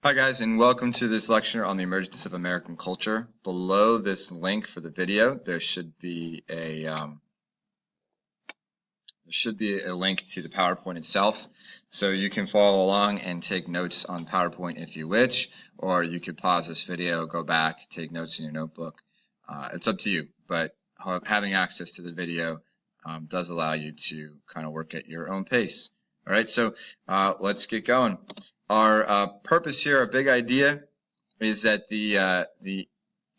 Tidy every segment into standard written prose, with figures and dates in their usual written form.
Hi guys, and welcome to this lecture on the emergence of American culture. Below this link for the video, there should be a link to the PowerPoint itself, so you can follow along and take notes on PowerPoint if you wish, or you could pause this video, go back, take notes in your notebook. It's up to you, but having access to the video does allow you to kind of work at your own pace. All right, so let's get going. Our purpose here, our big idea, is that the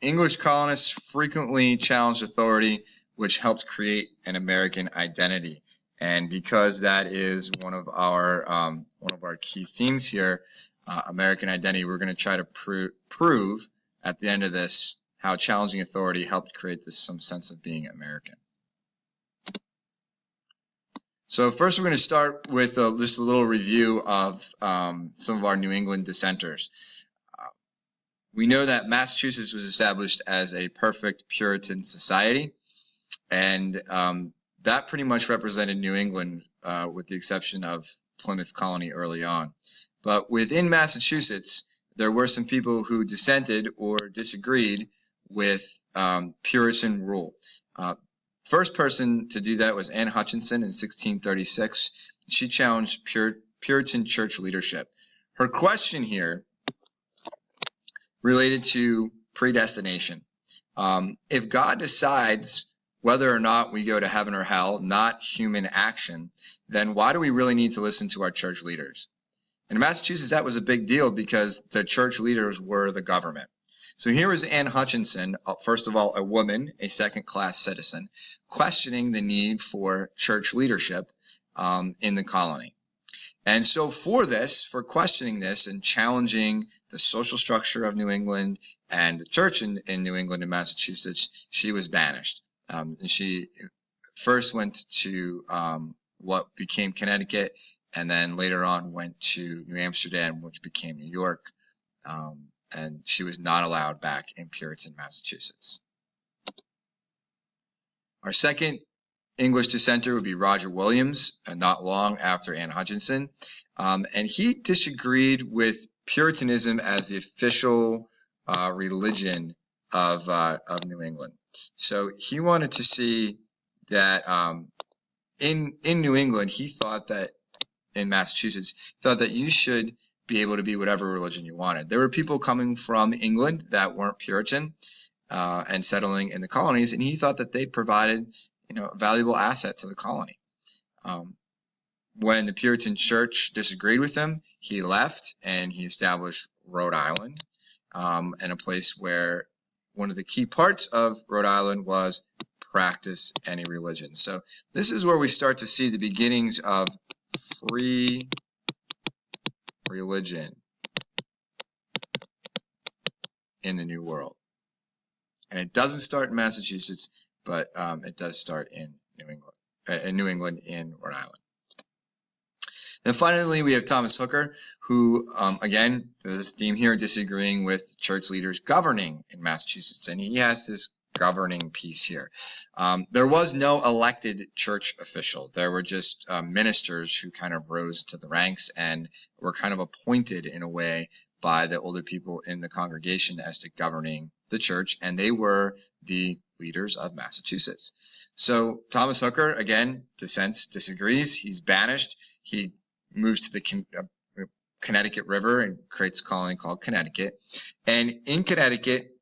English colonists frequently challenged authority, which helped create an American identity. And because that is one of our key themes here, American identity, we're going to try to prove at the end of this how challenging authority helped create some sense of being American. So first we're going to start with just a little review of some of our New England dissenters. We know that Massachusetts was established as a perfect Puritan society, and that pretty much represented New England with the exception of Plymouth Colony early on. But within Massachusetts, there were some people who dissented or disagreed with Puritan rule. First person to do that was Anne Hutchinson in 1636. She challenged Puritan church leadership. Her question here related to predestination. If God decides whether or not we go to heaven or hell, not human action, then why do we really need to listen to our church leaders? In Massachusetts, that was a big deal because the church leaders were the government. So here is Anne Hutchinson, first of all, a woman, a second-class citizen, questioning the need for church leadership in the colony. And so for questioning this and challenging the social structure of New England and the church in New England and Massachusetts, she was banished. She first went to what became Connecticut, and then later on went to New Amsterdam, which became New York. And she was not allowed back in Puritan Massachusetts. Our second English dissenter would be Roger Williams, not long after Anne Hutchinson. And he disagreed with Puritanism as the official religion of New England. So he wanted to see that in New England, he thought that in Massachusetts, he thought that you should be able to be whatever religion you wanted. There were people coming from England that weren't Puritan and settling in the colonies, and he thought that they provided, a valuable asset to the colony. When the Puritan church disagreed with him, he left and he established Rhode Island, and a place where one of the key parts of Rhode Island was practice any religion. So this is where we start to see the beginnings of free religion in the New World. And it doesn't start in Massachusetts, but it does start in New England in Rhode Island. And finally, we have Thomas Hooker, who, again, there's this theme here, disagreeing with church leaders governing in Massachusetts. And he has this governing piece here. There was no elected church official. There were just ministers who kind of rose to the ranks and were kind of appointed in a way by the older people in the congregation as to governing the church, and they were the leaders of Massachusetts. So Thomas Hooker, again, disagrees. He's banished. He moves to the Connecticut River and creates a colony called Connecticut. And in Connecticut,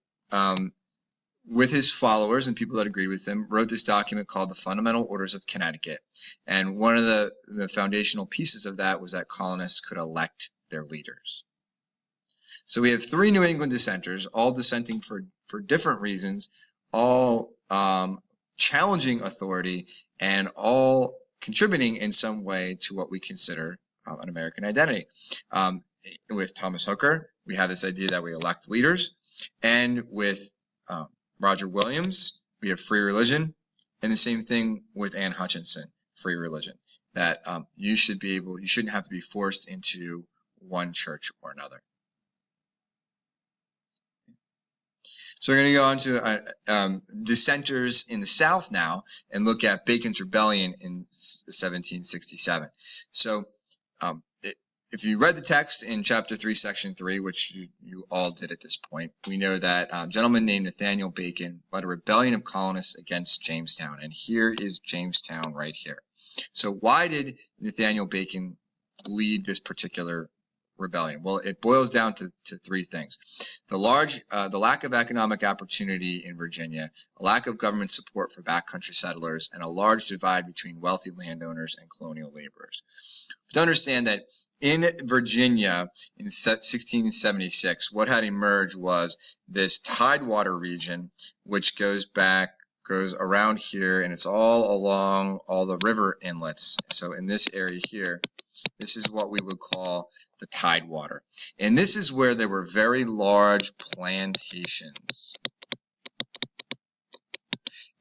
with his followers and people that agreed with him, wrote this document called the Fundamental Orders of Connecticut. And one of the foundational pieces of that was that colonists could elect their leaders. So we have three New England dissenters, all dissenting for different reasons, all challenging authority, and all contributing in some way to what we consider an American identity. With Thomas Hooker, we have this idea that we elect leaders, and with Roger Williams, we have free religion, and the same thing with Anne Hutchinson, free religion, that you shouldn't have to be forced into one church or another. So we're going to go on to dissenters in the South now and look at Bacon's Rebellion in 1767. So if you read the text in chapter 3, section 3, which you all did at this point, we know that a gentleman named Nathaniel Bacon led a rebellion of colonists against Jamestown. And here is Jamestown right here. So why did Nathaniel Bacon lead this particular rebellion? Well, it boils down to three things. The lack of economic opportunity in Virginia, a lack of government support for backcountry settlers, and a large divide between wealthy landowners and colonial laborers. To understand that in Virginia in 1676, what had emerged was this tidewater region, which goes around here, and it's all along all the river inlets. So in this area here, this is what we would call the tidewater. And this is where there were very large plantations.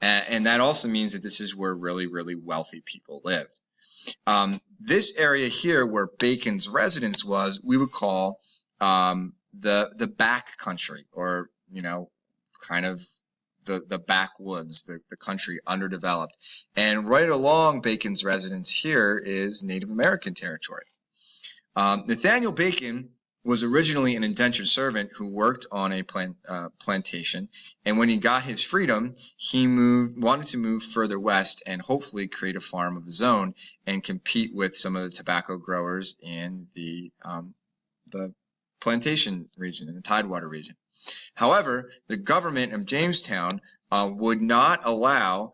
And that also means that this is where really, really wealthy people lived. This area here where Bacon's residence was, we would call the back country, or, you know, kind of the backwoods, the country underdeveloped. And right along Bacon's residence here is Native American territory. Nathaniel Bacon was originally an indentured servant who worked on a plantation, and when he got his freedom, he wanted to move further west and hopefully create a farm of his own and compete with some of the tobacco growers in the plantation region, in the Tidewater region. However, the government of Jamestown would not allow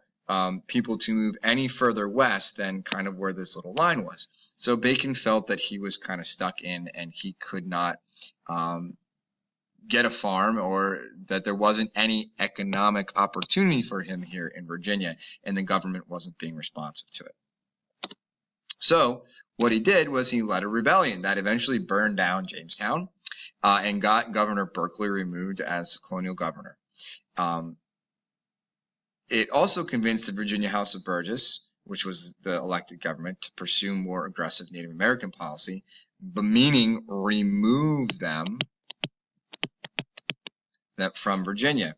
people to move any further west than kind of where this little line was. So Bacon felt that he was kind of stuck in, and he could not get a farm, or that there wasn't any economic opportunity for him here in Virginia, and the government wasn't being responsive to it. So what he did was he led a rebellion that eventually burned down Jamestown and got Governor Berkeley removed as colonial governor. It also convinced the Virginia House of Burgess, which was the elected government, to pursue more aggressive Native American policy, but meaning remove them from Virginia.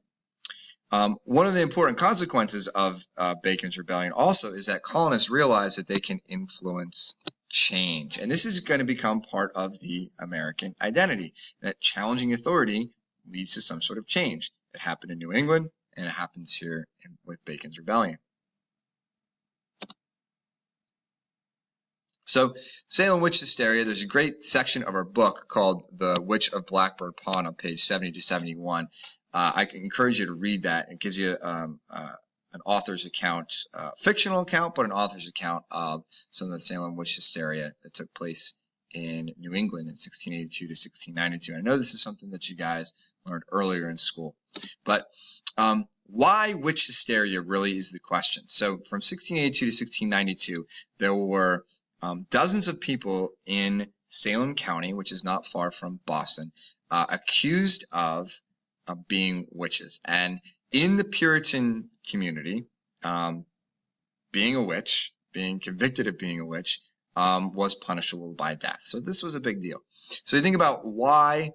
One of the important consequences of Bacon's rebellion also is that colonists realize that they can influence change. And this is going to become part of the American identity, that challenging authority leads to some sort of change. It happened in New England, and it happens here with Bacon's rebellion. So, Salem witch hysteria, there's a great section of our book called The Witch of Blackbird Pond on page 70 to 71. I can encourage you to read that. It gives you an author's account, fictional account, but an author's account of some of the Salem witch hysteria that took place in New England in 1682 to 1692. I know this is something that you guys learned earlier in school. But why witch hysteria really is the question. So from 1682 to 1692, there were dozens of people in Salem County, which is not far from Boston, accused of being witches. And in the Puritan community, being a witch, being convicted of being a witch, was punishable by death. So this was a big deal. So you think about why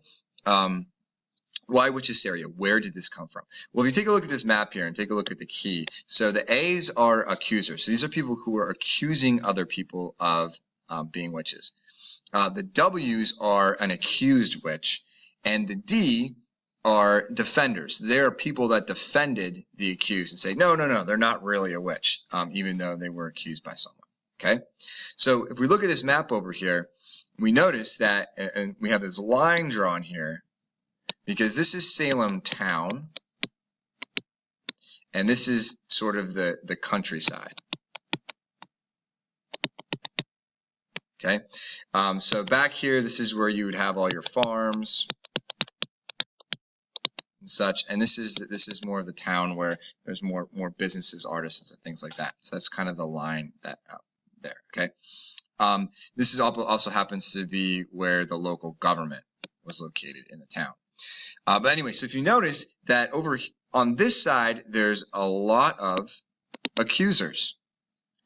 witch hysteria? Where did this come from? Well, if you take a look at this map here and take a look at the key, so the A's are accusers. So these are people who are accusing other people of being witches. The W's are an accused witch, and the D are defenders. They are people that defended the accused and say, no, they're not really a witch, even though they were accused by someone. Okay? So if we look at this map over here, we notice that, and we have this line drawn here, because this is Salem town, and this is sort of the countryside. Okay, so back here, this is where you would have all your farms and such, and this is more of the town where there's more businesses, artisans, and things like that. So that's kind of the line that out there. Okay, this is also happens to be where the local government was located in the town. But anyway, so if you notice that over on this side, there's a lot of accusers.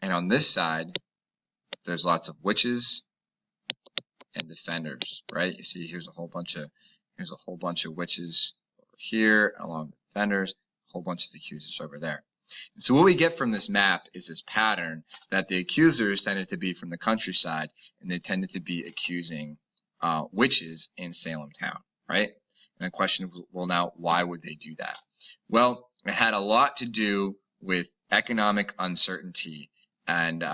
And on this side, there's lots of witches and defenders, right? You see here's a whole bunch of witches over here along the defenders, a whole bunch of accusers over there. So what we get from this map is this pattern that the accusers tended to be from the countryside, and they tended to be accusing witches in Salem town, right? And the question, well, now, why would they do that? Well, it had a lot to do with economic uncertainty and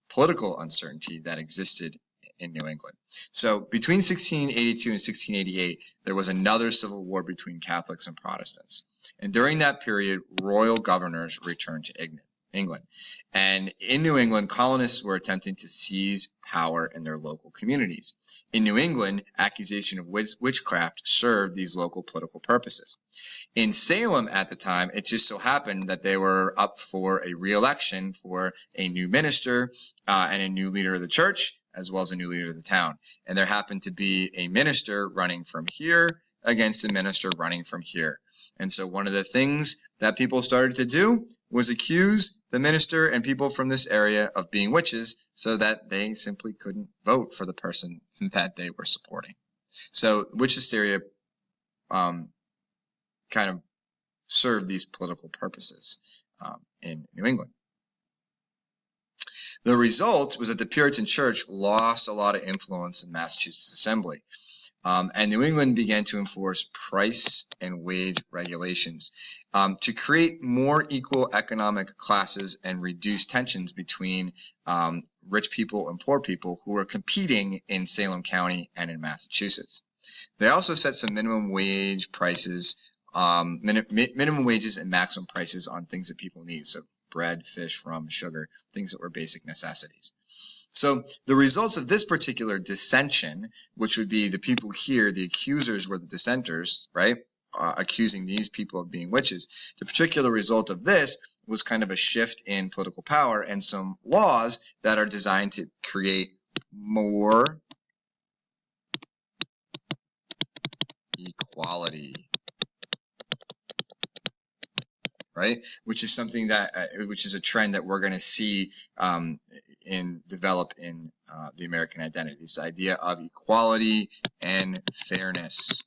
political uncertainty that existed in New England. So between 1682 and 1688, there was another civil war between Catholics and Protestants. And during that period, royal governors returned to England. And in New England, colonists were attempting to seize power in their local communities. In New England, accusation of witchcraft served these local political purposes. In Salem at the time, it just so happened that they were up for a re-election for a new minister and a new leader of the church, as well as a new leader of the town. And there happened to be a minister running from here against a minister running from here. And so one of the things that people started to do was accuse the minister and people from this area of being witches so that they simply couldn't vote for the person that they were supporting. So witch hysteria kind of served these political purposes in New England. The result was that the Puritan Church lost a lot of influence in Massachusetts Assembly. And New England began to enforce price and wage regulations to create more equal economic classes and reduce tensions between rich people and poor people who were competing in Salem County and in Massachusetts. They also set some minimum wage prices, minimum wages and maximum prices on things that people need. So bread, fish, rum, sugar, things that were basic necessities. So the results of this particular dissension, which would be the people here, the accusers were the dissenters, right? Accusing these people of being witches. The particular result of this was kind of a shift in political power and some laws that are designed to create more equality, right? Which is something that, which is a trend that we're going to see develop in the American identity. This idea of equality and fairness.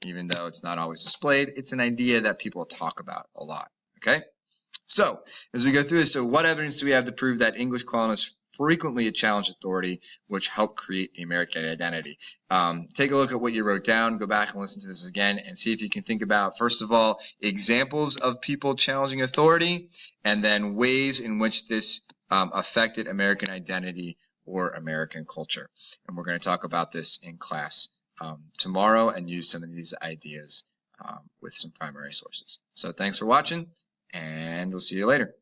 Even though it's not always displayed, it's an idea that people talk about a lot, okay? So, as we go through this, so what evidence do we have to prove that English colonists frequently challenged authority, which helped create the American identity? Take a look at what you wrote down, go back and listen to this again, and see if you can think about, first of all, examples of people challenging authority, and then ways in which this affected American identity or American culture. And we're going to talk about this in class tomorrow and use some of these ideas with some primary sources. So thanks for watching, and we'll see you later.